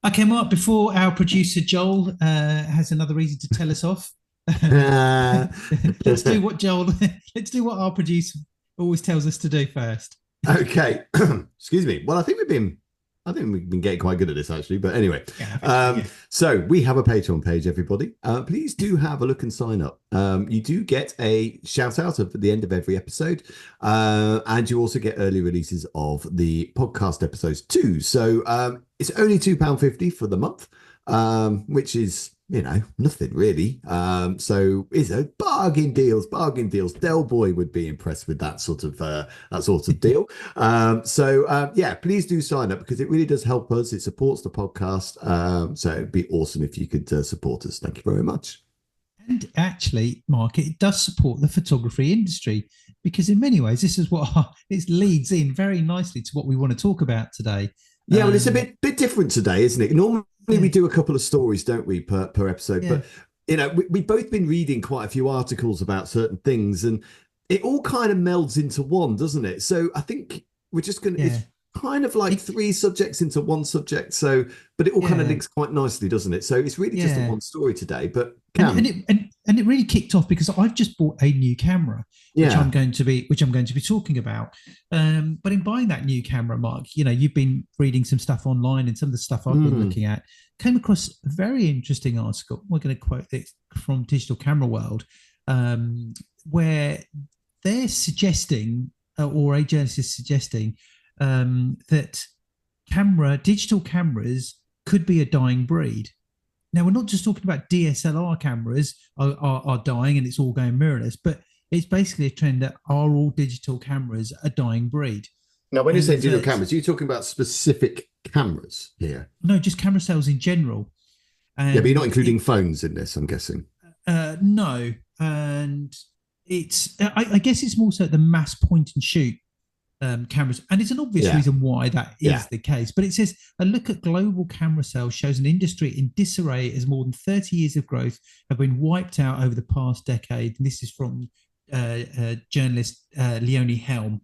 Okay, Mark, before our producer Joel has another reason to tell us off, let's do what Joel, let's do what our producer always tells us to do first. Okay, excuse me. Well, I think we've been getting quite good at this actually. But anyway, Yeah, I think so. Yeah. so we have a Patreon page, everybody. Please do have a look and sign up. You do get a shout out at the end of every episode, and you also get early releases of the podcast episodes too. So it's only £2.50 for the month, which is nothing really. So it's a bargain deals. Del Boy would be impressed with that sort of deal. Yeah, please do sign up because it really does help us. It supports the podcast. So it'd be awesome if you could support us. Thank you very much. And actually, Mark, it does support the photography industry because in many ways, this is what it leads in very nicely to what we want to talk about today. Yeah, well, it's a bit different today, isn't it? Normally Yeah, we do a couple of stories, don't we, per episode? yeah, But we've both been reading quite a few articles about certain things, and it all kind of melds into one, doesn't it? So I think we're just gonna. yeah. It's kind of like It, three subjects into one subject. So, but it all kind of yeah, links quite nicely, doesn't it? So it's really just a yeah. one story today. But and Cam, it and it really kicked off because I've just bought a new camera, yeah, which I'm going to be talking about. But in buying that new camera, Mark, you've been reading some stuff online, and some of the stuff I've been mm, looking at came across a very interesting article. We're going to quote this from Digital Camera World, where they're suggesting, or a journalist is suggesting, that digital cameras could be a dying breed. Now, we're not just talking about DSLR cameras are dying and it's all going mirrorless, but it's basically a trend that are all digital cameras a dying breed. now when you say And digital cameras, are you talking about specific cameras here? no, just camera sales in general. Yeah, but you're not And including phones in this, I'm guessing. no, and I guess it's more so the mass point and shoot cameras. And it's an obvious Yeah, reason why that yeah. is the case. But it says a look at global camera sales shows an industry in disarray as more than 30 years of growth have been wiped out over the past decade. And this is from journalist Leonie Helm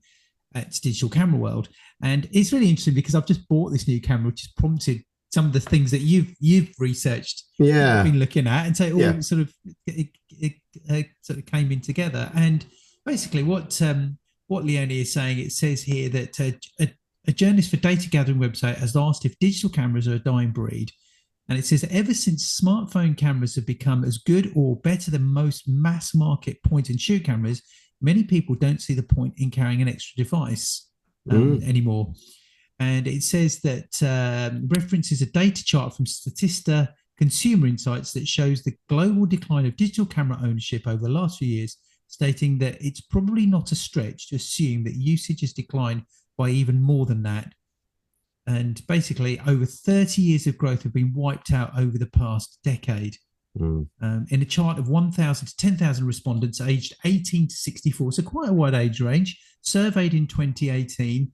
at Digital Camera World. And it's really interesting because I've just bought this new camera, which has prompted some of the things that you've researched, you've Yeah, been looking at, and so it yeah. all sort of came in together. And basically, what Leonie is saying, it says here that a journalist for data gathering website has asked if digital cameras are a dying breed. And it says ever since smartphone cameras have become as good or better than most mass market point and shoot cameras, many people don't see the point in carrying an extra device Mm. anymore. And it says that references a data chart from Statista Consumer Insights that shows the global decline of digital camera ownership over the last few years, stating that it's probably not a stretch to assume that usage has declined by even more than that. And basically, over 30 years of growth have been wiped out over the past decade. Mm. In a chart of 1,000 to 10,000 respondents aged 18 to 64, so quite a wide age range, surveyed in 2018,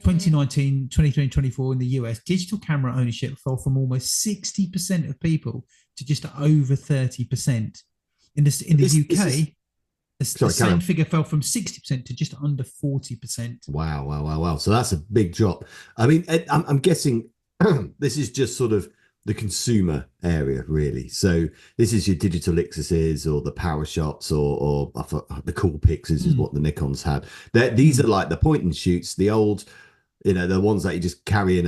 2019, 2020, 24 in the US, digital camera ownership fell from almost 60% of people to just over 30%. In the This is UK, the sorry, carry same on. figure fell from 60% to just under 40%. Wow, wow, wow, wow. So that's a big drop. I mean, I'm guessing this is just sort of the consumer area, really. So this is your digital Ixuses or the power shots or I thought the cool Pixes is Mm, what the Nikons had. These are mm. like the point and shoots, the old, the ones that you just carry in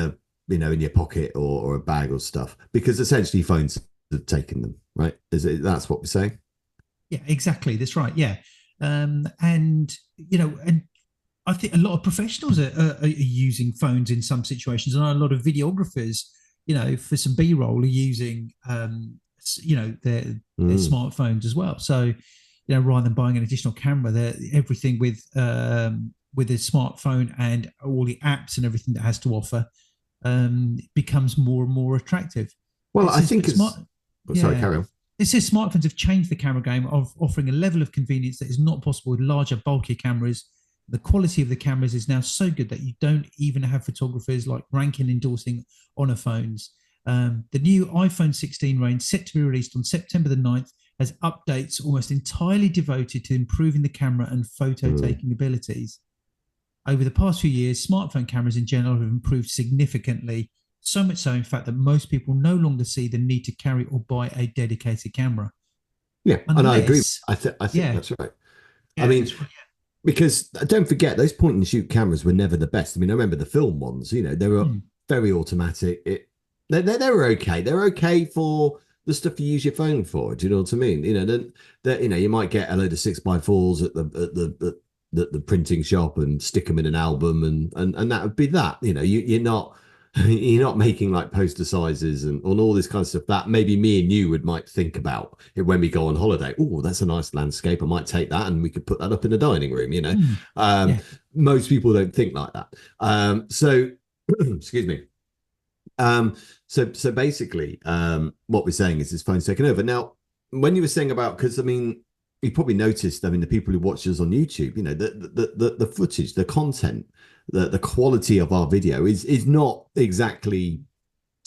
in your pocket or a bag or stuff, because essentially phones have taken them, right? That's what we're saying? Yeah, exactly. That's right. Yeah. And, and I think a lot of professionals are using phones in some situations, and a lot of videographers, for some B-roll, are using, their Mm. smartphones as well. So, rather than buying an additional camera, they're everything with a smartphone and all the apps and everything that has to offer becomes more and more attractive. Well, It I says, think but it's. smart, Sorry, yeah. carry on. It says smartphones have changed the camera game of offering a level of convenience that is not possible with larger, bulkier cameras. The quality of the cameras is now so good that you don't even have photographers like Rankin endorsing Honor phones. The new iPhone 16 range, set to be released on September the 9th, has updates almost entirely devoted to improving the camera and photo Mm. taking abilities. Over the past few years, smartphone cameras in general have improved significantly. So much so, in fact, that most people no longer see the need to carry or buy a dedicated camera, Yeah, and I agree. unless, I think yeah, that's right. I yeah, mean, that's right. because don't forget those point and shoot cameras were never the best. I mean, I remember the film ones. They were Mm, very automatic. They were okay. They're okay for the stuff you use your phone for. Do you know what I mean? You might get a load of 6x4s at the printing shop and stick them in an album, and that would be that. You're not. You're not making like poster sizes and on all this kind of stuff that maybe me and you might think about it when we go on holiday. Oh, that's a nice landscape. I might take that and we could put that up in the dining room. mm, Um, yeah, Most people don't think like that. So excuse me. Um, so basically, what we're saying is this phone's taken over. Now, when you were saying about, because I mean, you probably noticed, I mean, the people who watch us on YouTube, the footage, the content, the quality of our video is not exactly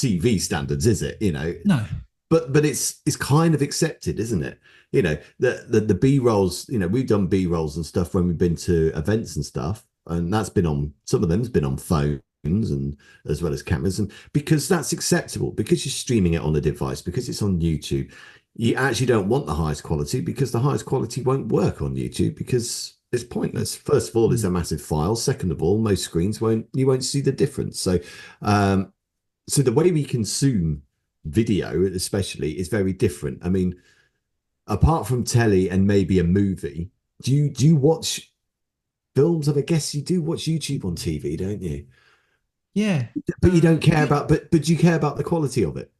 TV standards, is it? no, But it's kind of accepted, isn't it? The B rolls. We've done B rolls and stuff when we've been to events and stuff, and that's been on, some of them's been on phones and as well as cameras, and because that's acceptable, because you're streaming it on the device, because it's on YouTube. You actually don't want the highest quality because the highest quality won't work on YouTube because it's pointless. First of all, it's mm, a massive file. Second of all, most screens you won't see the difference. So the way we consume video, especially, is very different. I mean, apart from telly and maybe a movie, do you watch films? I guess you do watch YouTube on TV, don't you? yeah. But you don't care We about, but do you care about the quality of it?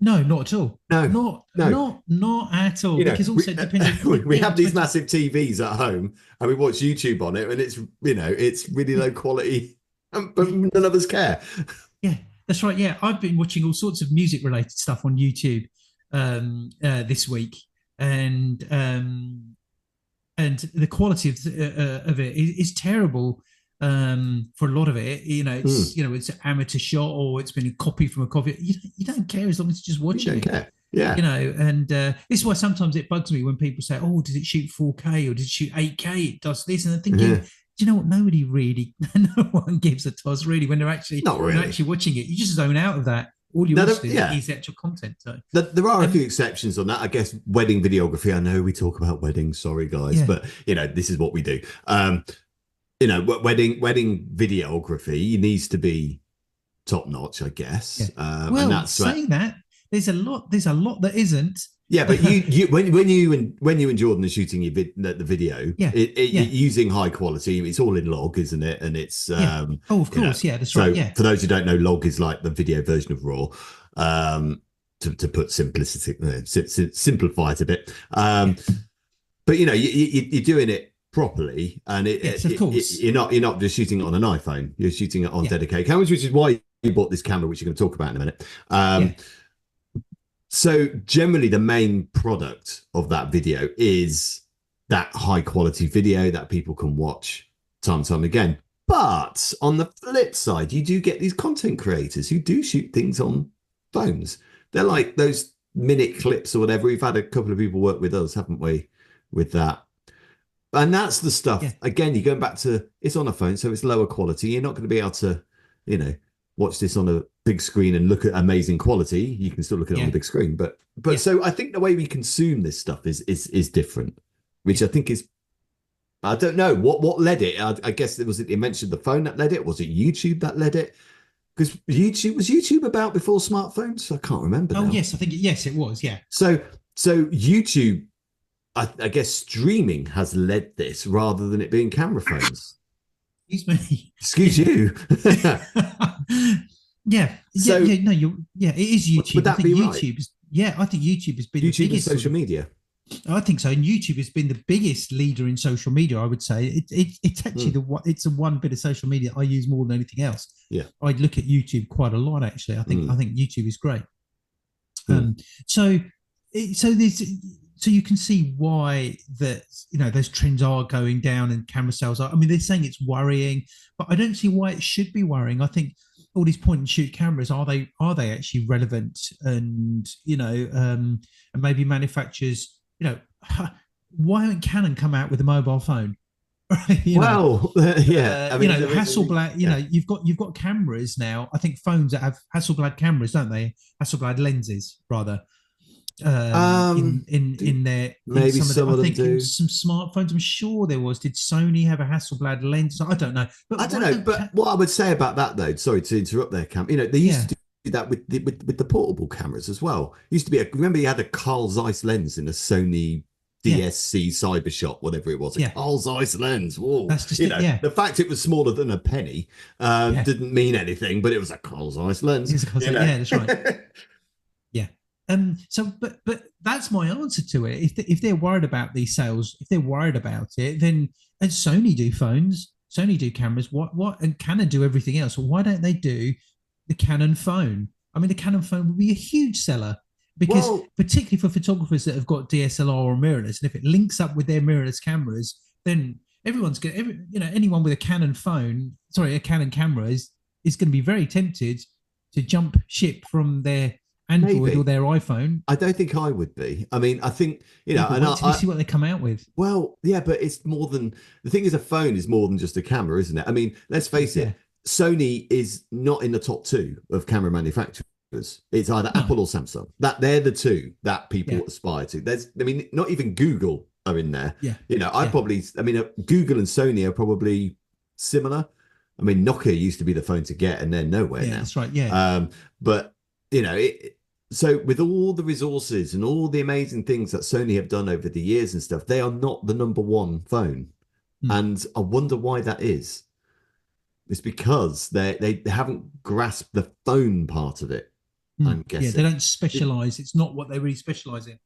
No, not at all. No, Not no. not not at all. Because We also it depends on we have these 20, massive TVs at home and we watch YouTube on it, and it's really yeah, low quality, but none of us care. yeah, that's right. Yeah, I've been watching all sorts of music related stuff on YouTube this week, and the quality of it is terrible for a lot of it. Mm, It's an amateur shot or it's been a copy from a copy. You don't care as long as you're just you watching don't it. care. Yeah. And this is why sometimes it bugs me when people say, "Oh, does it shoot 4K or does it shoot 8K? It does this," and I'm thinking, Yeah. do you know what? Nobody really, no one gives a toss really when Not when they're really. actually watching it. You just zone out of that. All you're No, interested in yeah. is the actual content. So, There are a few um, exceptions on that. I guess wedding videography. I know we talk about weddings. Sorry, guys, yeah, but this is what we do. Wedding videography needs to be top notch, I yeah. guess. And Well, that's saying that, there's a lot that isn't. yeah. But you when you and Jordan are shooting the video, Yeah, yeah, using high quality, it's all in log, isn't it? And it's yeah. Oh, of course, yeah, that's right. so Yeah, for those who don't know, log is like the video version of raw. To put simplicity, simplify it a bit. yeah, But you're doing it properly, and yes, of course. you're not just shooting it on an iPhone. You're shooting it on Yeah, dedicated cameras, which is why you bought this camera, which you're going to talk about in a minute. yeah, So generally, the main product of that video is that high quality video that people can watch time and time again. But on the flip side, you do get these content creators who do shoot things on phones. They're like those minute clips or whatever. We've had a couple of people work with us, haven't we, with that? And that's the yeah, stuff. Again, you're going back to, it's on a phone, so it's lower quality. You're not going to be able to, you know, watch this on a big screen and look at amazing quality. You can still look at it on yeah, the big screen, but yeah, so I think the way we consume this stuff is different, which yeah. I think is, I don't know what led it. I guess it was, you mentioned the phone that led it. Was it YouTube that led it? Because YouTube about before smartphones? I can't remember Oh, now. yes, I think yes, it was. Yeah. So YouTube, I guess streaming has led this rather than it being camera phones. Excuse me. Excuse you. Yeah, yeah, So yeah. No, it is would YouTube. I that think be right? YouTube is. Yeah, I think YouTube has been the YouTube and biggest. social media. I think so. And YouTube has been the biggest leader in social media. I would say it's actually Hmm. it's the one bit of social media I use more than anything else. Yeah. I look at YouTube quite a lot. Actually, I think YouTube is great. Hmm. So there's so you can see why that those trends are going down and camera sales are. I mean, they're saying it's worrying, but I don't see why it should be worrying. I think all these point and shoot cameras, are they actually relevant? And and maybe manufacturers, why haven't Canon come out with a mobile phone? Right? Well, yeah. I mean, there is a Hasselblad. yeah. You've got cameras now. I think phones that have Hasselblad cameras, don't they? Hasselblad lenses, rather. Do In their in maybe some of the, some I of them think in do. some smartphones. I'm sure there was. Did Sony have a Hasselblad lens? I don't know. But I don't why know, don't? but what I would say about that though, sorry to interrupt there, Cam. They used Yeah, to do that with the portable cameras as well. Used to be remember you had a Carl Zeiss lens in a Sony yeah, DSC Cybershot, whatever it was, a yeah. Carl Zeiss lens. Whoa, That's just it. Yeah, the fact it was smaller than a penny yeah. didn't mean anything, but it was a Carl Zeiss lens. Here's a concept. Yeah, that's right. Yeah. So, but that's my answer to it. If they're worried about these sales, if they're worried about it, then and Sony do phones, Sony do cameras. What and Canon do everything else. Why don't they do the Canon phone? I mean, the Canon phone would be a huge seller because Well, particularly for photographers that have got DSLR or mirrorless, and if it links up with their mirrorless cameras, then everyone's going. Anyone with a Canon phone, sorry, a Canon camera is going to be very tempted to jump ship from their Android or maybe. their iPhone. I don't think I would be. I mean, I think, Yeah, but and wait till you see what they come out with. well, yeah, but it's more than the thing is a phone is more than just a camera, isn't it? I mean, let's face Yeah, it, Sony is not in the top two of camera manufacturers. It's either no, Apple or Samsung. That they're the two that people yeah, aspire to. I mean, not even Google are in there. yeah, I yeah, probably, I mean, Google and Sony are probably similar. I mean, Nokia used to be the phone to get, and they're nowhere yeah. now. That's right. Yeah, But so with all the resources and all the amazing things that Sony have done over the years and stuff, they are not the number one phone. mm. And I wonder why that is. It's because they haven't grasped the phone part of it, Mm. I'm Yeah. They guessing. don't specialize. It's not what they really specialize in.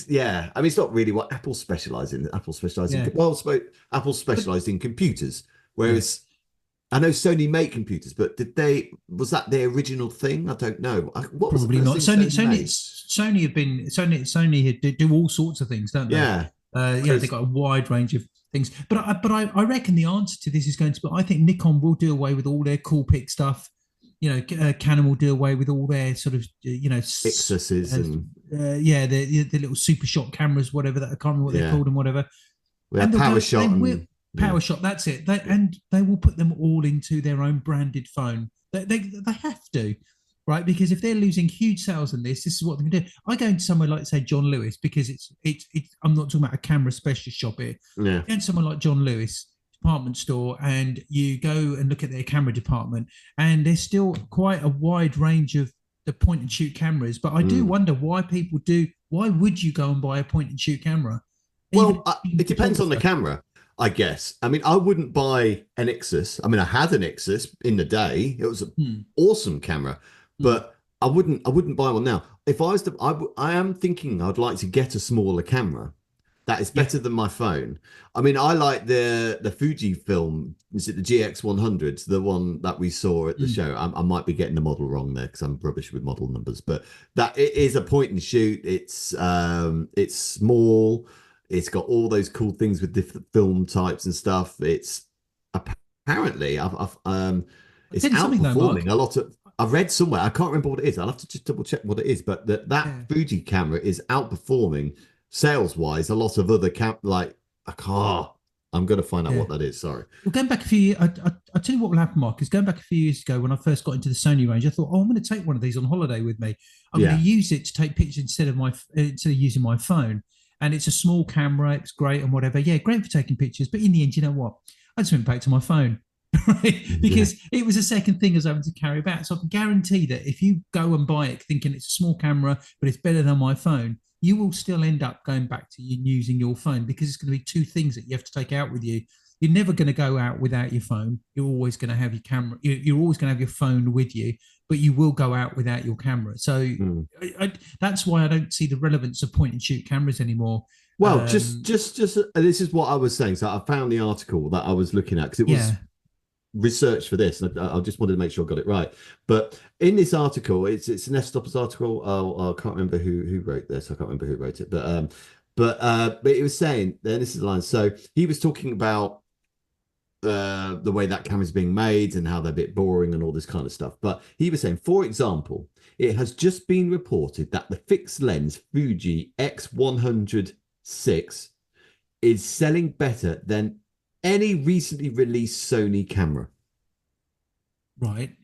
Yeah, I mean, it's not really what Apple specialize in. Apple specialize in, Yeah, well, Apple but specialized in computers, yeah. whereas I know Sony make computers, but was that their original thing? I don't know. What was the Probably first not. thing Sony, Sony Sony, made? Sony have been Sony do all sorts of things, don't they? Yeah. They've got a wide range of things. But I reckon the answer to this is going to be. I think Nikon will do away with all their Coolpix stuff. Canon will do away with all their sort of Excesses and the little super shot cameras, whatever that I can't remember what they're yeah, called and whatever. we And had they'll Power go. They Shot will and yeah, power shot. That's it. yeah. And they will put them all into their own branded phone. They have to, right? Because if they're losing huge sales in this is what they're going to do. I go into somewhere like say John Lewis because it's. I'm not talking about a camera specialist shop here. Yeah. Go into somewhere like John Lewis department store and you go and look at their camera department, and there's still quite a wide range of the point and shoot cameras. But I do wonder why people do. Why would you go and buy a point and shoot camera? Well, Even it depends on the photographer. camera, I guess. I mean, I wouldn't buy an Ixus. I mean, I had an Ixus in the day. It was an Hmm, awesome camera, hmm, but I wouldn't buy one now. If I was to, I am thinking I'd like to get a smaller camera that is yeah. better than my phone. I mean, I like the Fujifilm. Is it the GX100? The one that we saw at the Hmm. show. I might be getting the model wrong there because I'm rubbish with model numbers. But that it is a point and shoot. It's small. It's got all those cool things with different film types and stuff. It's apparently I'll it's tell you something though, Mark. outperforming a lot of. I've read somewhere. I can't remember what it is. I'll have to just double check what it is. But that Yeah. Fuji camera is outperforming sales wise a lot of other like a car. I'm going to find out Yeah. what that is. Sorry. Well, going back a few years, I'll tell you what will happen, Mark, is going back a few years ago when I first got into the Sony range, I thought, oh, I'm going to take one of these on holiday with me. I'm going Yeah. to use it to take pictures instead of using my phone. And it's a small camera, it's great and whatever. Yeah, great for taking pictures. But in the end, you know what? I just went back to my phone. Right? Because it was a second thing as having to carry back. So I can guarantee that if you go and buy it thinking it's a small camera, but it's better than my phone, you will still end up going back to using your phone because it's going to be two things that you have to take out with you. You're never going to go out without your phone. You're always going to have your camera. You're always going to have your phone with you, but you will go out without your camera. So Mm. that's why I don't see the relevance of point and shoot cameras anymore. Well, just this is what I was saying. So I found the article that I was looking at because it was Yeah, research for this, and I just wanted to make sure I got it right. But in this article, it's an F-Stoppers article. Oh, I can't remember who wrote this. I can't remember who wrote it, but it was saying, and this is the line. So he was talking about the way that camera's being made and how they're a bit boring and all this kind of stuff. But he was saying, for example, it has just been reported that the fixed lens Fuji X106 is selling better than any recently released Sony camera. Right.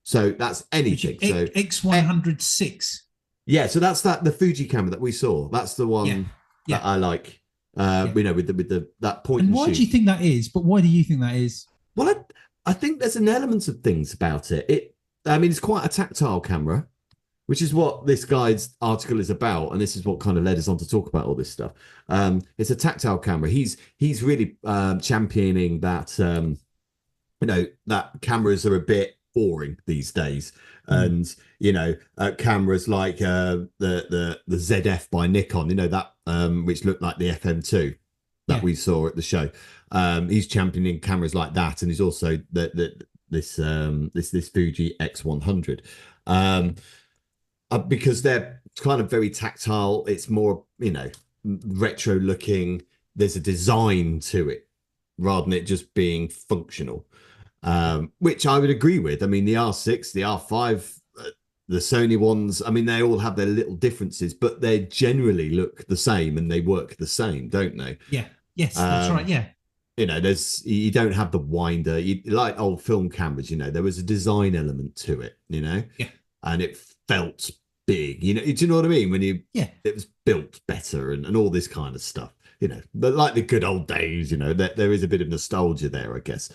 So that's anything. So X106. yeah, so that's the Fuji camera that we saw. That's the Yeah. one that Yeah. I like. Yeah. You know, with the that point And and why shoot. do you think that is? But why do you think that is? Well, I think there's an element of things about it. I mean, it's quite a tactile camera, which is what this guy's article is about, and this is what kind of led us on to talk about all this stuff. It's a tactile camera. He's really championing that. You know, that cameras are a bit boring these days, and you know, cameras like the ZF by Nikon, you know, that which looked like the FM2 that we saw at the show. He's championing cameras like that, and he's also this Fuji X100. Because they're kind of very tactile. It's more, you know, retro looking. There's a design to it rather than it just being functional, which I would agree with. I mean, the R6, the R5, the Sony ones, I mean, they all have their little differences, but they generally look the same and they work the same, don't they? Yeah. Yes, that's right. Yeah. You know, you don't have the winder. You like old film cameras, you know, there was a design element to it, you know? Yeah. And it felt big, you know, do you know what I mean? When it was built better and all this kind of stuff, you know, but like the good old days, you know, there is a bit of nostalgia there, I guess.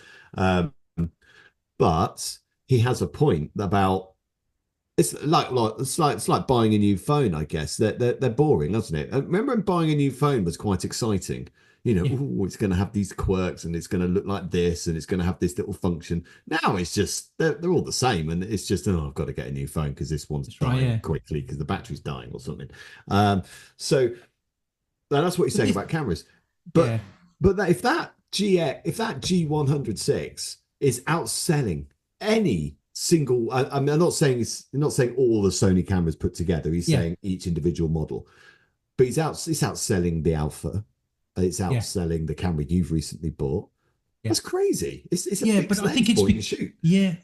But he has a point about it's like buying a new phone, I guess. They're boring, isn't it? Remember when buying a new phone was quite exciting? You know, ooh, it's going to have these quirks and it's going to look like this and it's going to have this little function. Now it's just they're all the same, and it's just I've got to get a new phone because this one's dying quickly because the battery's dying or something. So that's what you're saying about cameras. But if that G106 is outselling any single, I'm not saying all the Sony cameras put together. He's saying each individual model, but it's outselling the Alpha. It's outselling the camera you've recently bought. That's crazy. It's a big but I think it's point and shoot. But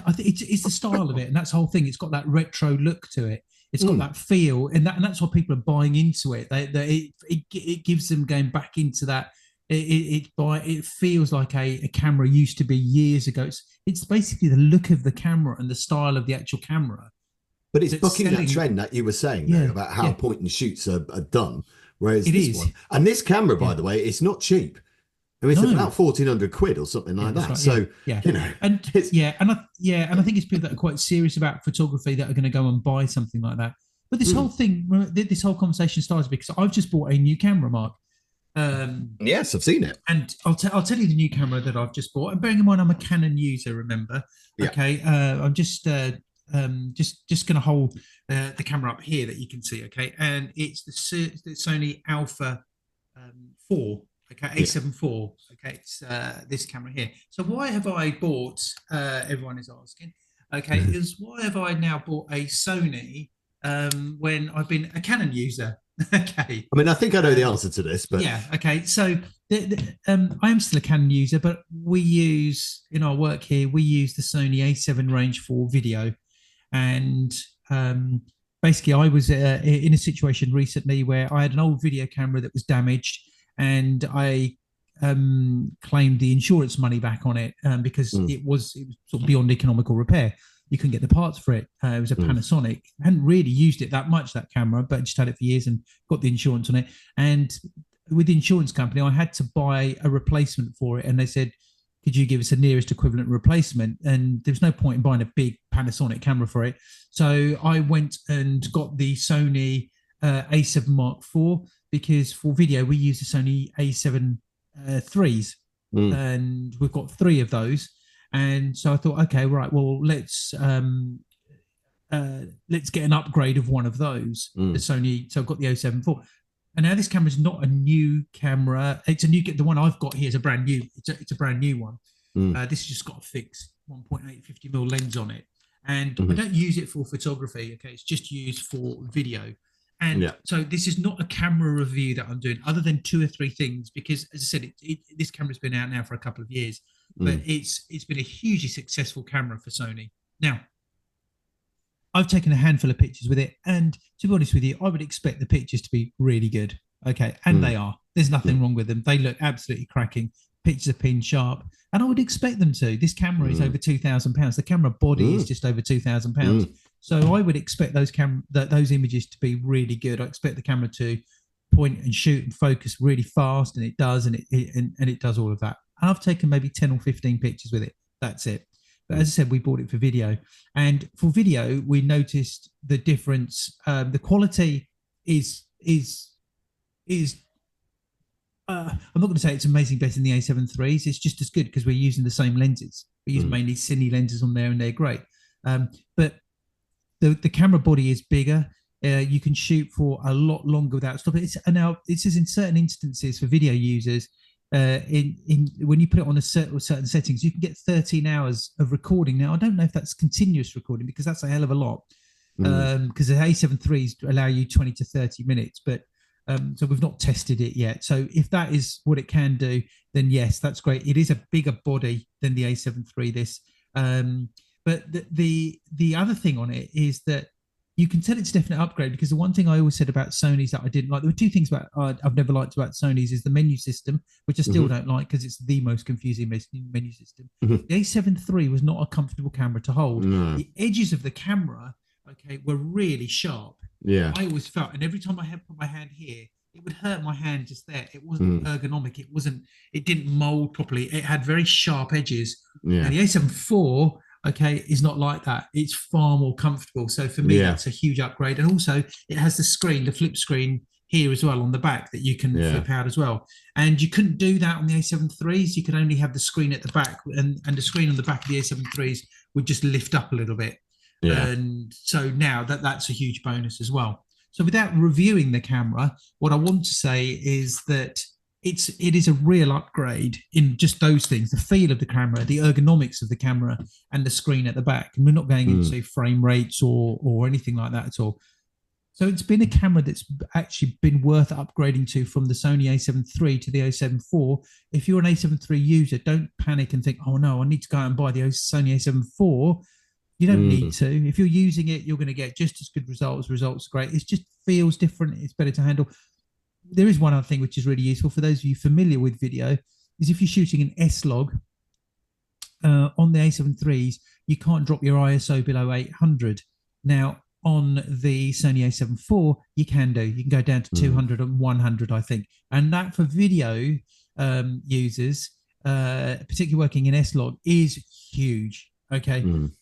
I think it's the style of it, and that's the whole thing. It's got that retro look to it. It's got that feel, and that's why people are buying into it. It gives them going back into that. It feels like a camera used to be years ago. It's basically the look of the camera and the style of the actual camera. But it's bucking that trend that you were saying though, about how point and shoots are done. Whereas this camera, by the way, it's not cheap. I mean, it's about 1,400 quid or something like that. Right. So you know, and I think it's people that are quite serious about photography that are going to go and buy something like that. But this whole thing, this whole conversation started because I've just bought a new camera, Mark. Yes, I've seen it, and I'll tell you the new camera that I've just bought. And bearing in mind, I'm a Canon user. Remember, okay? I'm just going to hold the camera up here that you can see, okay? And it's the Sony Alpha 4, okay, A7 IV, okay? It's this camera here. So why have I bought? Everyone is asking, okay, is why have I now bought a Sony when I've been a Canon user? Okay. I mean, I think I know the answer to this, but okay. So I am still a Canon user, but we use in our work here we use the Sony A7 range for video, and basically I was in a situation recently where I had an old video camera that was damaged, and I claimed the insurance money back on it because it was sort of beyond economical repair. You couldn't get the parts for it. It was a Panasonic. I hadn't really used it that much, that camera, but just had it for years and got the insurance on it. And with the insurance company, I had to buy a replacement for it. And they said, could you give us a nearest equivalent replacement? And there was no point in buying a big Panasonic camera for it. So I went and got the Sony A7 Mark IV because for video, we use the Sony A7 IIIs. And we've got 3 of those. And so I thought, okay, right, well, let's get an upgrade of one of those. The Sony, so I've got the A7 IV. And now this camera is not a new camera. It's a new. The one I've got here is a brand new. It's a brand new one. This has just got a fixed 1.8 50mm lens on it, and I don't use it for photography. Okay, it's just used for video. And so this is not a camera review that I'm doing, other than 2 or 3 things. Because as I said, this camera's been out now for a couple of years. But it's been a hugely successful camera for Sony. Now, I've taken a handful of pictures with it, and to be honest with you, I would expect the pictures to be really good. Okay, and they are. There's nothing wrong with them. They look absolutely cracking. Pictures are pin sharp, and I would expect them to. This camera is over £2,000. The camera body is just over £2,000. So I would expect those images to be really good. I expect the camera to point and shoot and focus really fast, and it does, and it does all of that. And I've taken maybe 10 or 15 pictures with it. That's it. But as I said, we bought it for video, and for video, we noticed the difference. The quality is I'm not going to say it's amazing better than the A7 IIIs. It's just as good because we're using the same lenses. We use mainly cine lenses on there, and they're great. But the camera body is bigger. You can shoot for a lot longer without stopping. Now it says in certain instances for video users, when you put it on certain settings, you can get 13 hours of recording. Now I don't know if that's continuous recording, because that's a hell of a lot. Because the A7 IIIs allow you 20 to 30 minutes, but so we've not tested it yet. So if that is what it can do, then yes, that's great. It is a bigger body than the A7 III. This, but the other thing on it is that you can tell it's a definite upgrade, because the one thing I always said about Sony's that I didn't like, there were two things about I've never liked about Sony's, is the menu system, which I still don't like because it's the most confusing menu system. The A7 III was not a comfortable camera to hold. The edges of the camera, were really sharp. Yeah, I always felt, and every time I had put my hand here, it would hurt my hand just there. It wasn't ergonomic. It didn't mold properly. It had very sharp edges. Yeah. And the A7 IV, is not like that. It's far more comfortable. So for me, that's a huge upgrade. And also it has the flip screen here as well on the back that you can flip out as well. And you couldn't do that on the A7 IIIs. You could only have the screen at the back, and the screen on the back of the A7 IIIs would just lift up a little bit. Yeah. And so now that's a huge bonus as well. So without reviewing the camera, what I want to say is that it is a real upgrade in just those things: the feel of the camera, the ergonomics of the camera, and the screen at the back. And we're not going into frame rates or anything like that at all. So it's been a camera that's actually been worth upgrading to from the Sony A7 III to the A7 IV. If you're an A7 III user, don't panic and think, oh no, I need to go out and buy the Sony A7 IV. You don't need to. If you're using it, you're going to get just as good results. Results are great. It just feels different. It's better to handle. There is one other thing which is really useful for those of you familiar with video, is if you're shooting an S-Log on the A7 IIIs, you can't drop your ISO below 800. Now, on the Sony A7 IV, you can do. You can go down to 200 and 100, I think. And that for video users, particularly working in S-Log, is huge.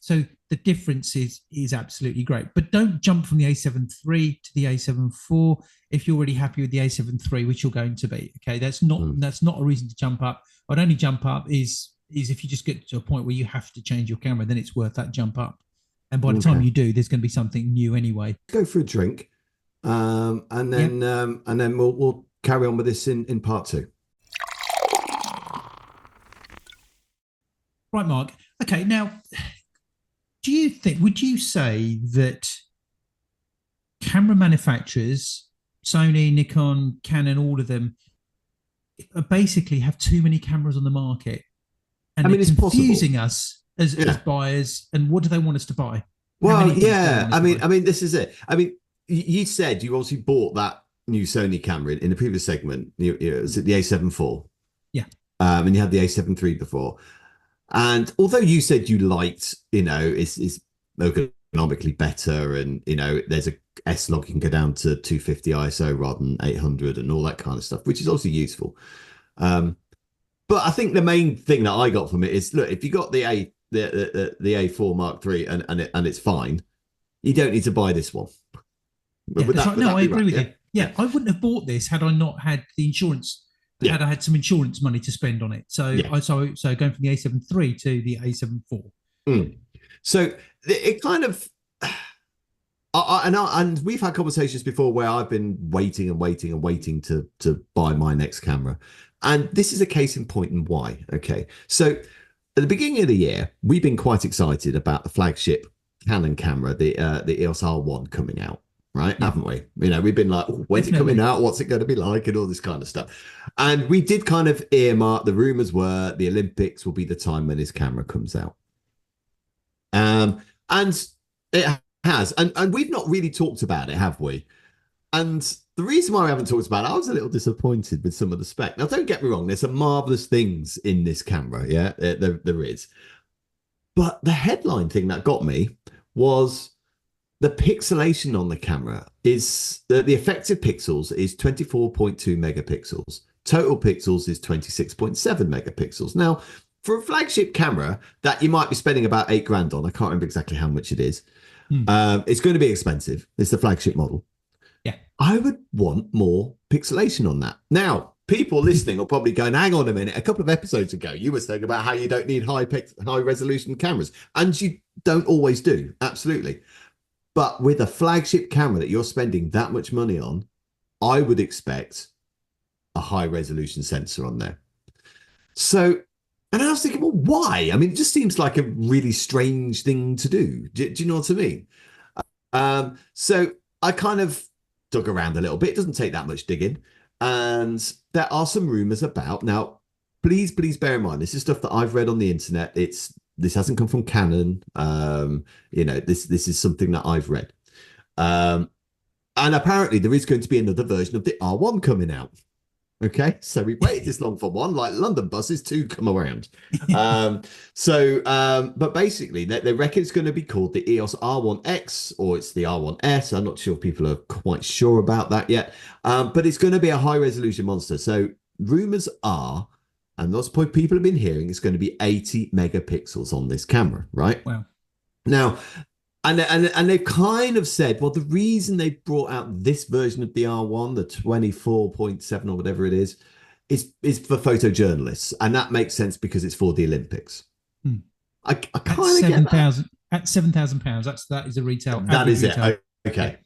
So the difference is absolutely great, but don't jump from the A7 III to the A7 IV if you're already happy with the A7 III, which you're going to be. That's not a reason to jump up. I'd only jump up is if you just get to a point where you have to change your camera, then it's worth that jump up. And by the time you do, there's going to be something new anyway. Go for a drink, and then we'll carry on with this in part two. Right, Mark. Okay, now, would you say that camera manufacturers, Sony, Nikon, Canon, all of them, basically have too many cameras on the market? And it's confusing us as buyers. And what do they want us to buy? Well, I mean, this is it. I mean, you said you obviously bought that new Sony camera in the previous segment. Was it the A7 IV? Yeah. And you had the A7 III before. And although you said you liked, it's ergonomically better, and there's a S-Log, you can go down to 250 ISO rather than 800 and all that kind of stuff, which is obviously useful. But I think the main thing that I got from it is, look, if you got the A4 Mark III and it's fine, you don't need to buy this one. I agree with you. Yeah, I wouldn't have bought this had I not had the insurance. Had I had some insurance money to spend on it. So so going from the A7 III to the A7 IV. So it kind of, and we've had conversations before where I've been waiting to buy my next camera. And this is a case in point and why. So at the beginning of the year, we've been quite excited about the flagship Canon camera, the EOS R1 coming out. Right, haven't we? We've been like, when's it coming out? What's it going to be like? And all this kind of stuff. And we did kind of earmark, the rumors were the Olympics will be the time when this camera comes out. And it has. And we've not really talked about it, have we? And the reason why I haven't talked about it, I was a little disappointed with some of the spec. Now, don't get me wrong, there's some marvelous things in this camera. Yeah, there is. But the headline thing that got me was the pixelation on the camera is the effective pixels is 24.2 megapixels. Total pixels is 26.7 megapixels. Now, for a flagship camera that you might be spending about £8,000 on, I can't remember exactly how much it is. It's going to be expensive. It's the flagship model. Yeah. I would want more pixelation on that. Now, people listening are probably going, hang on a minute. A couple of episodes ago, you were saying about how you don't need high resolution cameras. And you don't always do. Absolutely. But with a flagship camera that you're spending that much money on, I would expect a high resolution sensor on there. So, and I was thinking, well, why? I mean, it just seems like a really strange thing to do. Do you know what I mean? So I kind of dug around a little bit. It doesn't take that much digging. And there are some rumors about, now, please bear in mind, this is stuff that I've read on the internet. This hasn't come from Canon. This is something that I've read. And apparently there is going to be another version of the R1 coming out. Okay, so we waited this long for one, like London buses to come around. But basically, they reckon it's going to be called the EOS R1X or it's the R1S. I'm not sure if people are quite sure about that yet. But it's going to be a high resolution monster. So rumors are, and lots of people have been hearing, it's going to be 80 megapixels on this camera, right? Wow. Now, and they've kind of said, well, the reason they brought out this version of the R1, the 24.7 or whatever it is for photojournalists. And that makes sense because it's for the Olympics. I kind of get that. At £7,000, that is a retail. That is retail. it. Okay.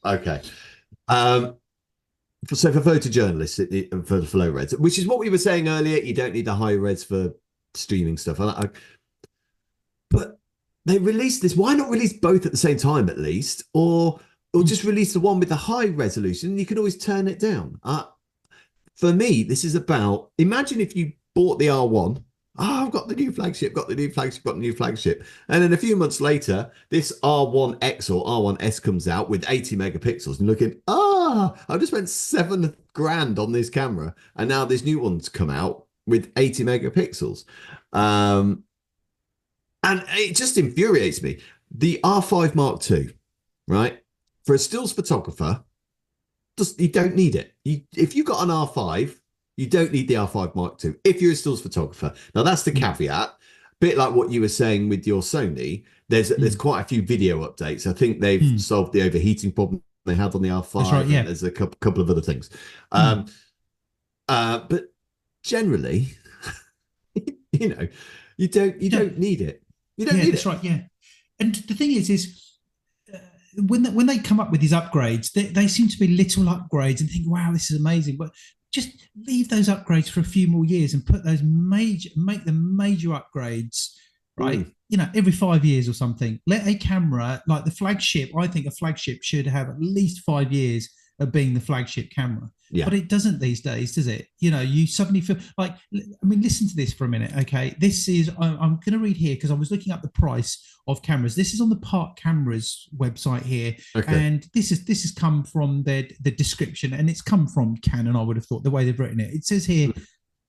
So for photojournalists, for the low reds, which is what we were saying earlier, you don't need the high reds for streaming stuff. But they released this. Why not release both at the same time, at least, or just release the one with the high resolution? You can always turn it down. For me, this is about. Imagine if you bought the R1. I've got the new flagship. And then a few months later, this R1X or R1S comes out with 80 megapixels, and looking, I've just spent $7,000 on this camera, and now this new one's come out with 80 megapixels. And it just infuriates me. The R5 Mark II, right? For a stills photographer, you don't need it. If you've got an R5, you don't need the R5 Mark II if you're a stills photographer. Now, that's the caveat. A bit like what you were saying with your Sony, there's quite a few video updates. I think they've solved the overheating problem they had on the R5. That's right, yeah. There's a couple of other things. But generally, you don't need it. You don't need that's it. Right, yeah. And the thing is when they come up with these upgrades, they seem to be little upgrades and think, wow, this is amazing. But just leave those upgrades for a few more years and make them major upgrades, right? Every 5 years or something. Let a camera like the flagship. I think a flagship should have at least 5 years of being the flagship camera. Yeah. But it doesn't these days, does it? You suddenly feel like, listen to this for a minute, okay? This is, I'm going to read here because I was looking up the price of cameras. This is on the Park Cameras website here. Okay. And this has come from the description, and it's come from Canon, I would have thought, the way they've written it. It says here,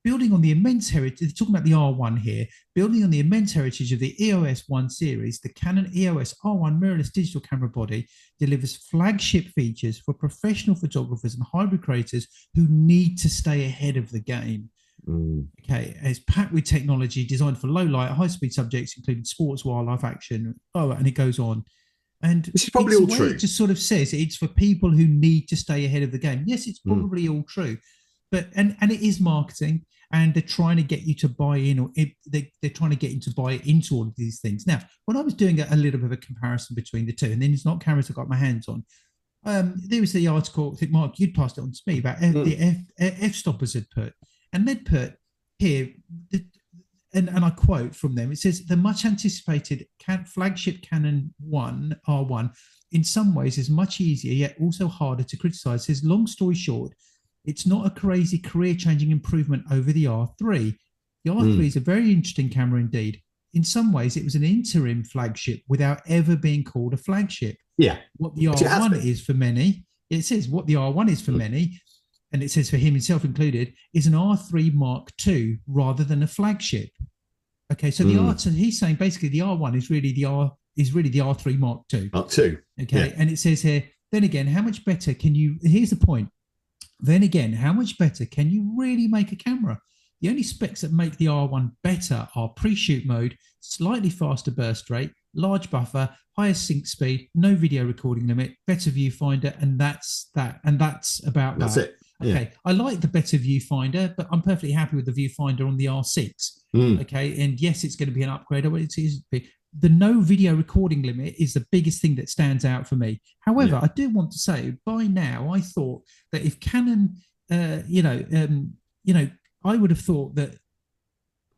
building on the immense heritage, they're talking about the R1 here, building on the immense heritage of the EOS 1 series, the Canon EOS R1 mirrorless digital camera body delivers flagship features for professional photographers and hybrid creators who need to stay ahead of the game. Okay, it's packed with technology designed for low light, high speed subjects, including sports, wildlife, action. and it goes on. And this is probably all true. It just sort of says it's for people who need to stay ahead of the game. Yes, it's probably all true. But and it is marketing, and they're trying to get you to buy in, or they're trying to get you to buy into all of these things. Now, when I was doing a little bit of a comparison between the two, and then it's not cameras I got my hands on, there was the article, I think, Mark, you'd passed it on to me, about the F-stoppers had put, and they'd put here, and I quote from them, it says, the much anticipated flagship Canon R1 in some ways is much easier, yet also harder to criticize. It says, long story short, it's not a crazy career-changing improvement over the R3. The R3 is a very interesting camera indeed. In some ways, it was an interim flagship without ever being called a flagship. Yeah. What the R1 is for many, it says what the R1 is for many, and it says for him himself included, is an R3 Mark II rather than a flagship. Okay, so so he's saying basically the R1 is really the R3 Mark II. Mark II. Okay, and it says here, then again, how much better can you? Here's the point. Then again, how much better can you really make a camera? The only specs that make the R1 better are pre-shoot mode, slightly faster burst rate, large buffer, higher sync speed, no video recording limit, better viewfinder, and that's that. And that's about that's that. It. Yeah. Okay, I like the better viewfinder, but I'm perfectly happy with the viewfinder on the R6. Okay, and yes, it's going to be an upgrade. The no video recording limit is the biggest thing that stands out for me. However, I do want to say, by now, I thought that if Canon, I would have thought that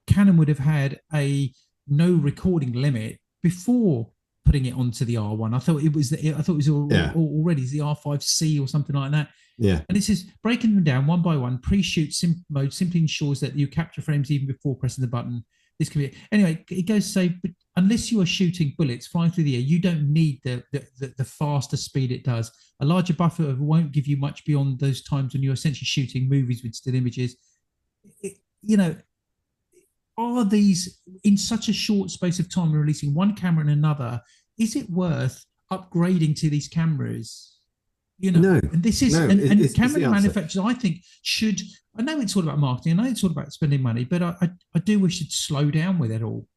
Canon would have had a no recording limit before putting it onto the R1. I thought it was already the R5C or something like that. Yeah. And this is breaking them down one by one. Pre-shoot mode simply ensures that you capture frames even before pressing the button. This can be anyway. It goes to say, but unless you are shooting bullets flying through the air, you don't need the faster speed it does. A larger buffer won't give you much beyond those times when you're essentially shooting movies with still images. Are these in such a short space of time, releasing one camera and another? Is it worth upgrading to these cameras? No. And this is and camera manufacturers, I think, should. I know it's all about marketing. I know it's all about spending money, but I do wish it'd slow down with it all.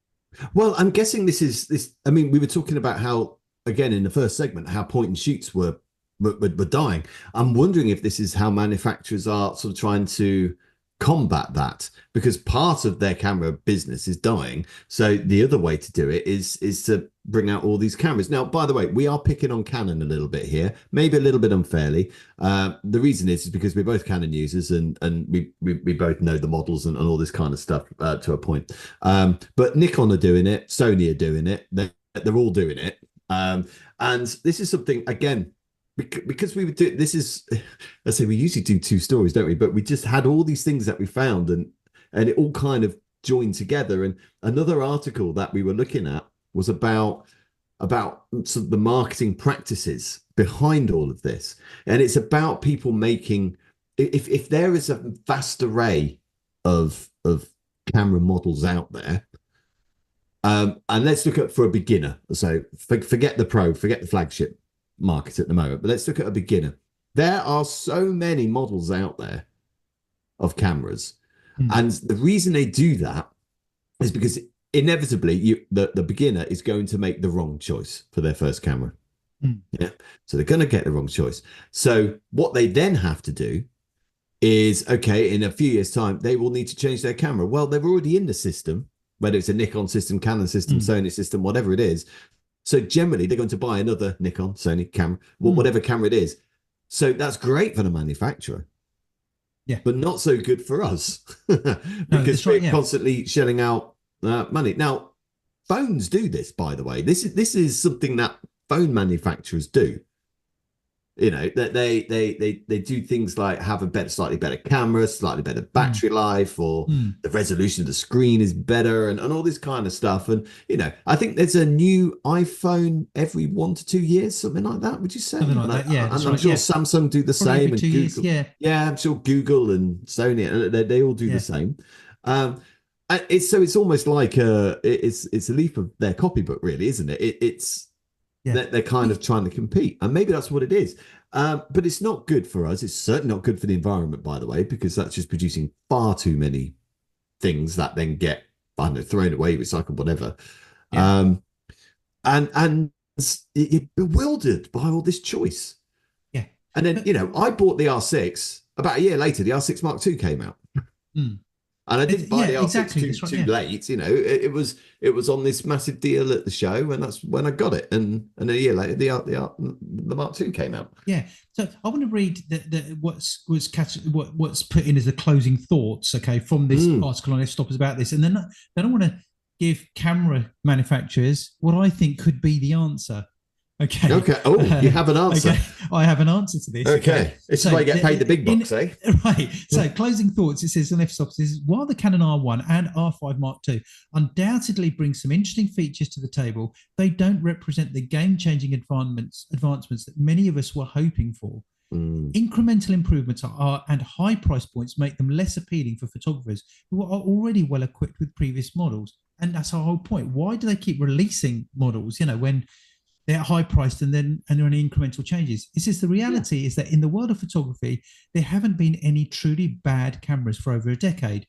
Well, I'm guessing this is this. I mean, we were talking about how, again, in the first segment, how point and shoots were dying. I'm wondering if this is how manufacturers are sort of trying to combat that, because part of their camera business is dying. So the other way to do it is to bring out all these cameras. Now, by the way, we are picking on Canon a little bit here, maybe a little bit unfairly. The reason is because we're both Canon users and we both know the models and all this kind of stuff to a point. But Nikon are doing it, Sony are doing it, they're all doing it. And this is something, again, because we would do this is, I say we usually do two stories, don't we? But we just had all these things that we found and it all kind of joined together. And another article that we were looking at was about sort of the marketing practices behind all of this. And it's about people making, if there is a vast array of camera models out there, and let's look at for a beginner. So forget the pro, forget the flagship market at the moment, but let's look at a beginner. There are so many models out there of cameras, and the reason they do that is because inevitably the beginner is going to make the wrong choice for their first camera. Yeah, so they're going to get the wrong choice. So what they then have to do is, okay, in a few years' time, they will need to change their camera. Well, they're already in the system, whether it's a Nikon system, Canon system, Sony system, whatever it is. So generally, they're going to buy another Nikon, Sony camera, whatever camera it is. So that's great for the manufacturer, but not so good for us because we're constantly shelling out money. Now, phones do this, by the way. This is something that phone manufacturers do. You know, that they do things like have a slightly better camera, slightly better battery life, or the resolution of the screen is better, and all this kind of stuff. And you know, I think there's a new iPhone every 1 to 2 years, something like that. Would you say? Something like that, yeah. And I'm sure Samsung do the same, and Google, I'm sure Google and Sony, they all do the same. It's almost like it's a leaf of their copybook, really, isn't it? They're kind of trying to compete, and maybe that's what it is. But it's not good for us. It's certainly not good for the environment, by the way, because that's just producing far too many things that then get, I don't know, thrown away, recycled, whatever. And you're bewildered by all this choice. Yeah. And then, you know, I bought the R6. About a year later, the R6 Mark II came out. And I didn't buy the R6 too late. You know, it was on this massive deal at the show, and that's when I got it. And a year later, the Mark II came out. Yeah. So I want to read what's put in as the closing thoughts, okay, from this article on F-Stoppers about this, and then I want to give camera manufacturers what I think could be the answer. Okay. Oh, you have an answer. Okay. I have an answer to this. Okay. This is why you get paid the big bucks, eh? Right. So closing thoughts, it says on F-Stops is, while the Canon R1 and R5 Mark II undoubtedly bring some interesting features to the table, they don't represent the game-changing advancements that many of us were hoping for. Incremental improvements and high price points make them less appealing for photographers who are already well equipped with previous models. And that's our whole point. Why do they keep releasing models, when they're high priced and there are any incremental changes? It's just the reality is that in the world of photography, there haven't been any truly bad cameras for over a decade.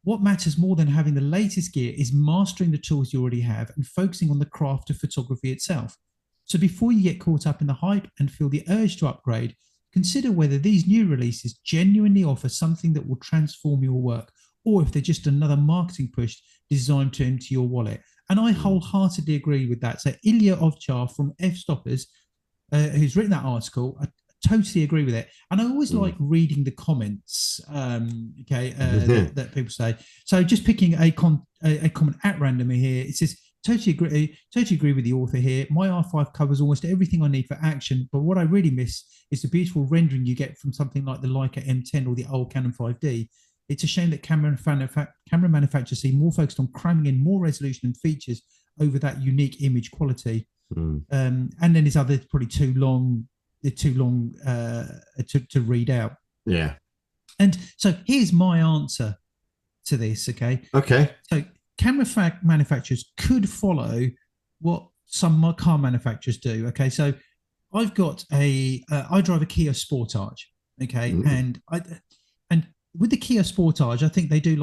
What matters more than having the latest gear is mastering the tools you already have and focusing on the craft of photography itself. So before you get caught up in the hype and feel the urge to upgrade, consider whether these new releases genuinely offer something that will transform your work, or if they're just another marketing push designed to empty your wallet. And I wholeheartedly agree with that. So Ilya Ovchar from F-Stoppers, who's written that article, I totally agree with it. And I always like reading the comments, that people say. So just picking a comment at random here, it says, totally agree with the author here. My R5 covers almost everything I need for action, but what I really miss is the beautiful rendering you get from something like the Leica M10 or the old Canon 5D. It's a shame that camera manufacturers seem more focused on cramming in more resolution and features over that unique image quality. And then there's others probably too long to read out. Yeah. And so here's my answer to this. Okay. So camera manufacturers could follow what some car manufacturers do. Okay. So I've got I drive a Kia Sportage. Okay. And with the Kia Sportage, I think they do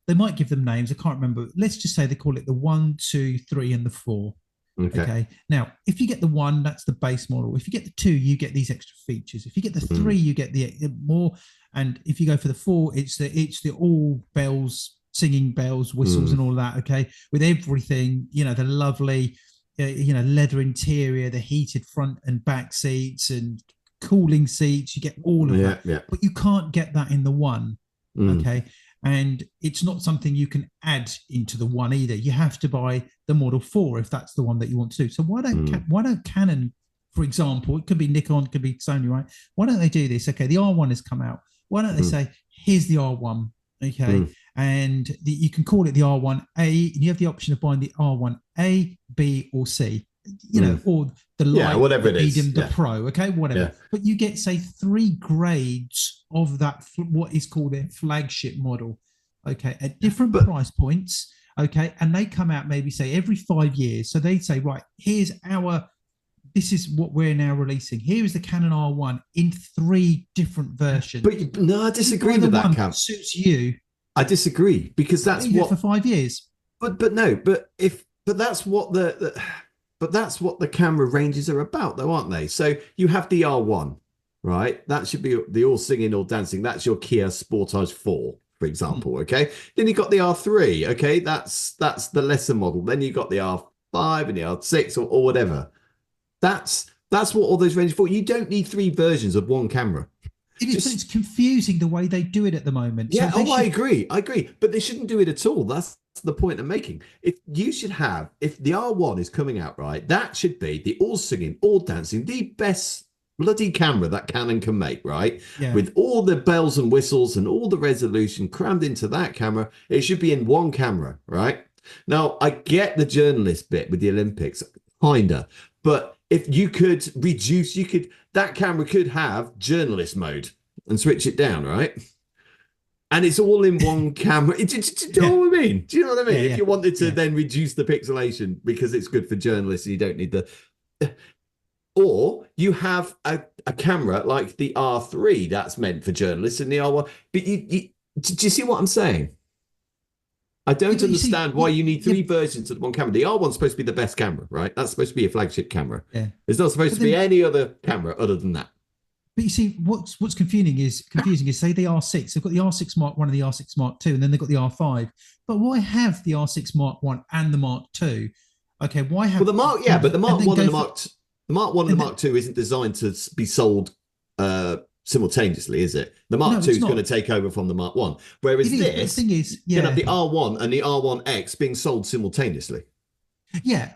they might give them names. I can't remember. Let's just say they call it the 1, 2, 3, and the 4. Okay. Now, if you get the 1, that's the base model. If you get the 2, you get these extra features. If you get the 3, you get the more. And if you go for the 4, it's the all bells, singing bells, whistles, and all that. Okay, with everything, the lovely, leather interior, the heated front and back seats, and cooling seats. You get all of that, but you can't get that in the 1. Okay. And it's not something you can add into the 1 either. You have to buy the Model 4 if that's the one that you want to do. So why don't Canon, for example, it could be Nikon, it could be Sony, right? Why don't they do this? Okay, the R1 has come out. Why don't they say, here's the R1, okay? And you can call it the R1A, and you have the option of buying the R1A, B, or C. Or the light, whatever the it is, medium, the pro, okay, whatever. Yeah. But you get, say, 3 grades of that, what is called their flagship model, okay, at different price points, okay, and they come out maybe, say, every 5 years. So they say, right, this is what we're now releasing. Here is the Canon R1 in 3 different versions. But no, I disagree with that, Cam. Suits you. I disagree, because that's what for 5 years. But that's what that's what the camera ranges are about, though, aren't they? So you have the R1, right? That should be the all singing, all dancing. That's your Kia Sportage 4, for example. Okay. Then you got the R3. Okay, that's the lesser model. Then you got the R5 and the R6 or whatever. That's what all those range for. You don't need 3 versions of one camera. It is, but it's confusing the way they do it at the moment. Yeah, so I agree. But they shouldn't do it at all. That's the point I'm making. If the R1 is coming out, right, that should be the all singing, all dancing, the best bloody camera that Canon can make, right? Yeah. With all the bells and whistles and all the resolution crammed into that camera, it should be in one camera, right? Now, I get the journalist bit with the Olympics, kinda, but if you could reduce, that camera could have journalist mode and switch it down, right? And it's all in one camera. Do you know what I mean? Do you know what I mean? If you wanted to then reduce the pixelation because it's good for journalists and you don't need or you have a camera like the R3 that's meant for journalists and the R1. But do you see what I'm saying? I don't understand why you need 3 versions of one camera. The R1's supposed to be the best camera, right? That's supposed to be a flagship camera. Yeah. There's not supposed to be any other camera other than that. But you see, what's confusing is say the R6. They've got the R6 Mark 1 and the R6 Mark 2, and then they've got the R5. But why have the R6 Mark 1 and the Mark 2? Okay, why have? Well, the Mark 1 and the Mark 2 isn't designed to be sold simultaneously, is it? The Mark 2 is going to take over from the Mark 1. Whereas this, the thing is, you have the R1 and the R1X being sold simultaneously. Yeah.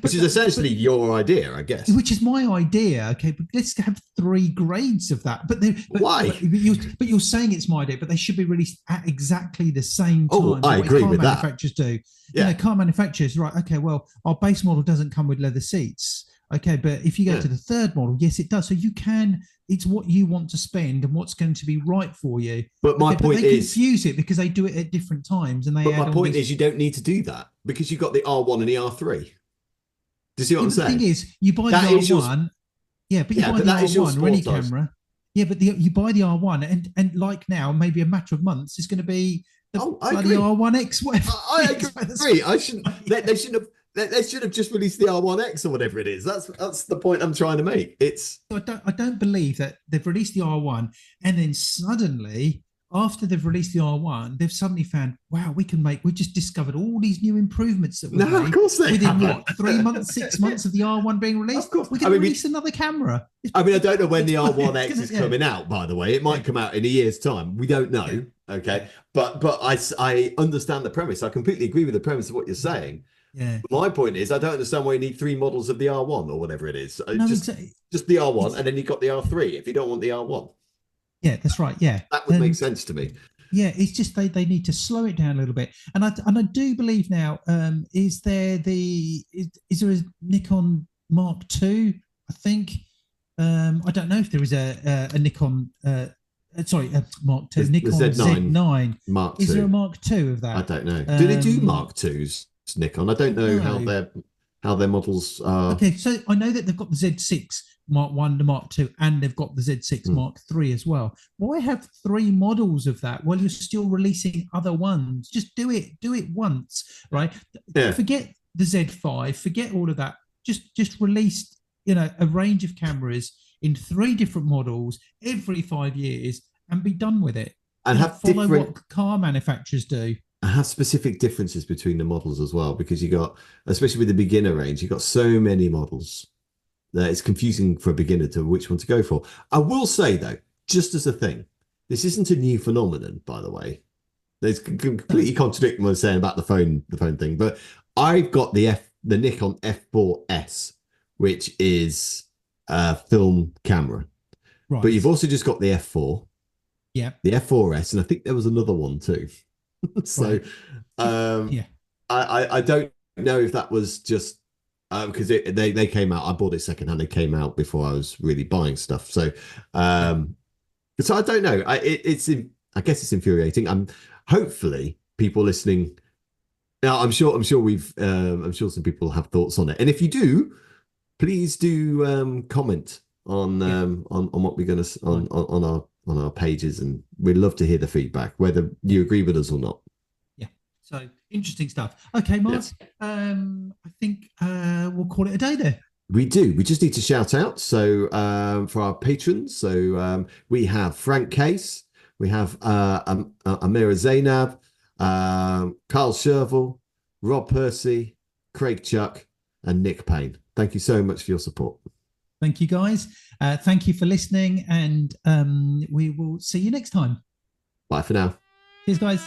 Which is essentially your idea, I guess. Which is my idea, okay? But let's have 3 grades of that. But why? But you're saying it's my idea, but they should be released at exactly the same time. Oh, I agree with that. Manufacturers do. Yeah. Car manufacturers, right? Okay, well, our base model doesn't come with leather seats. Okay, but if you go Yeah. to the third model, yes, it does. So you can. It's what you want to spend and what's going to be right for you. But my But point they is, confuse it because they do it at different times, and they but add my all point these. is, you don't need to do that because you've got the R1 and the R3. Do you see what Yeah, I'm but the saying? thing is, you buy That the is your R1. Yeah, but you yeah, buy but the that is your R1 or any sport size. camera. Yeah, but you buy the R1, and like now, maybe a matter of months is going to be the I bloody agree. R1X. Whatever. I agree. I shouldn't. They should have. They should have just released the R1X or whatever it is. That's the point I'm trying to make. It's I don't believe that they've released the R1 and then suddenly, after they've released the R1, they've suddenly found, wow, we just discovered all these new improvements that we've no, made of course they within haven't. 3 months, 6 months of the R1 being released. Of course. We're going to release another camera. I mean, I don't know when the It's R1X gonna- is coming out, by the way. It might come out in a year's time. We don't know. Yeah. Okay. But I understand the premise. I completely agree with the premise of what you're saying. Yeah. My point is, I don't understand why you need 3 models of the R1 or whatever it is. No, exactly. Just the R1, and then you've got the R3 if you don't want the R1. Yeah, that's right. Yeah. That would make sense to me. Yeah, it's just they need to slow it down a little bit. And I do believe now, is there a Nikon Mark II? I think. I don't know if there is a Nikon Mark II, Nikon Z9. Mark II. Is there a Mark II of that? I don't know. Do they do Mark IIs, Nikon? I don't know how their models are. Okay, so I know that they've got the Z6 Mark 1 to Mark 2, and they've got the Z6 Mark 3 as well. Why have 3 models of that while you're still releasing other ones? Just do it once, right? Yeah. Forget the Z5, forget all of that. Just release, a range of cameras in 3 different models every 5 years and be done with it. And follow what car manufacturers do. Have specific differences between the models as well, because you got, especially with the beginner range, you've got so many models that it's confusing for a beginner to which one to go for. I will say though, just as a thing, this isn't a new phenomenon, by the way. It's completely contradicting what I'm saying about the phone thing, but I've got the Nikon F4S, which is a film camera. Right. But you've also just got the F4. Yeah. The F4S, and I think there was another one too. So yeah. I don't know if that was just because they came out. I bought it secondhand. They came out before I was really buying stuff. So so I don't know. I guess it's infuriating. Hopefully people listening now. I'm sure I'm sure some people have thoughts on it. And if you do, please do comment on what we're going to on our pages, and we'd love to hear the feedback, whether you agree with us or not. Yeah. So interesting stuff. Okay, Mark. Yes. I think we'll call it a day there. We do. We just need to shout out. So for our patrons, so we have Frank Case, we have Amira Zainab, Carl Sherville, Rob Percy, Craig Chuck, and Nick Payne. Thank you so much for your support. Thank you, guys. Thank you for listening, and we will see you next time. Bye for now. Cheers, guys.